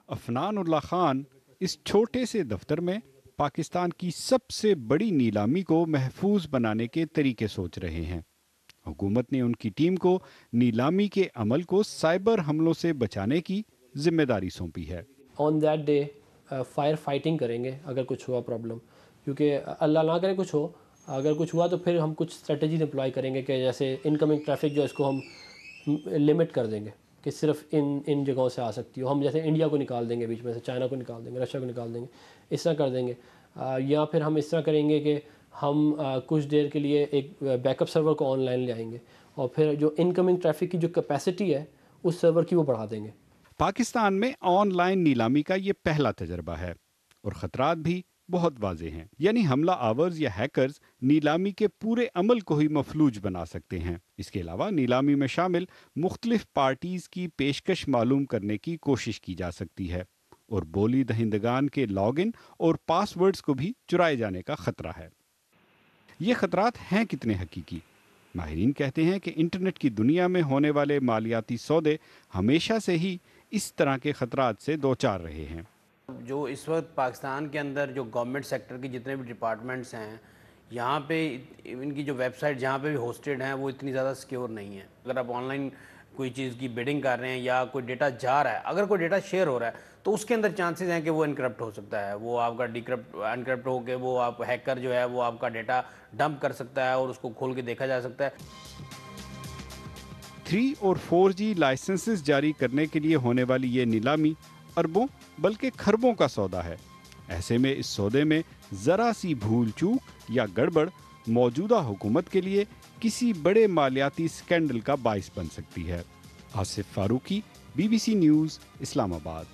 عفنان اللہ خان اس چھوٹے سے دفتر میں پاکستان کی سب سے بڑی نیلامی کو محفوظ بنانے کے طریقے سوچ رہے ہیں۔ حکومت نے ان کی ٹیم کو نیلامی کے عمل کو سائبر حملوں سے بچانے کی ذمہ داری سونپی ہے۔ On that day fire fighting کریں گے اگر کچھ ہوا پرابلم، کیونکہ اللہ نہ کرے کچھ ہو، اگر کچھ ہوا تو پھر ہم کچھ اسٹریٹجیز امپلائی کریں گے کہ جیسے انکمنگ ٹریفک جو اس کو ہم لمٹ کر دیں گے کہ صرف ان جگہوں سے آ سکتی ہو، ہم جیسے انڈیا کو نکال دیں گے بیچ میں سے، چائنا کو نکال دیں گے، رشیا کو نکال دیں گے، اس طرح کر دیں گے۔ یا پھر ہم اس طرح کریں گے کہ ہم کچھ دیر کے لیے ایک بیک اپ سرور کو آن لائن لے آئیں گے، اور پھر جو انکمنگ ٹریفک کی جو کیپیسٹی ہے اس سرور کی وہ بڑھا دیں گے۔ پاکستان میں آن لائن نیلامی کا یہ پہلا تجربہ ہے اور خطرات بھی بہت واضح ہیں، یعنی حملہ آورز یا ہیکرز نیلامی کے پورے عمل کو ہی مفلوج بنا سکتے ہیں۔ اس کے علاوہ نیلامی میں شامل مختلف پارٹیز کی پیشکش معلوم کرنے کی کوشش کی جا سکتی ہے اور بولی دہندگان کے لاگ ان اور پاس ورڈز کو بھی چرائے جانے کا خطرہ ہے۔ یہ خطرات ہیں کتنے حقیقی؟ ماہرین کہتے ہیں کہ انٹرنیٹ کی دنیا میں ہونے والے مالیاتی سودے ہمیشہ سے ہی اس طرح کے خطرات سے دوچار رہے ہیں۔ جو اس وقت پاکستان کے اندر جو گورنمنٹ سیکٹر کی جتنے بھی ڈپارٹمنٹس ہیں، یہاں پہ ان کی جو ویب سائٹ جہاں پہ بھی ہوسٹڈ ہیں وہ اتنی زیادہ سیکیور نہیں ہے۔ اگر آپ آن لائن کوئی چیز کی بیڈنگ کر رہے ہیں یا کوئی ڈیٹا جا رہا ہے، اگر کوئی ڈیٹا شیئر ہو رہا ہے تو اس کے اندر چانسز ہیں کہ وہ انکرپٹ ہو سکتا ہے، وہ آپ کا انکرپٹ ہو کے وہ آپ ہیکر جو ہے وہ آپ کا ڈیٹا ڈمپ کر سکتا ہے اور اس کو کھول کے دیکھا جا سکتا ہے۔ 3 اور 4G لائسنسز جاری کرنے کے لیے ہونے والی یہ نیلامی اربوں بلکہ کھربوں کا سودا ہے۔ ایسے میں اس سودے میں ذرا سی بھول چوک یا گڑبڑ موجودہ حکومت کے لیے کسی بڑے مالیاتی سکینڈل کا باعث بن سکتی ہے۔ آصف فاروقی، BBC نیوز، اسلام آباد۔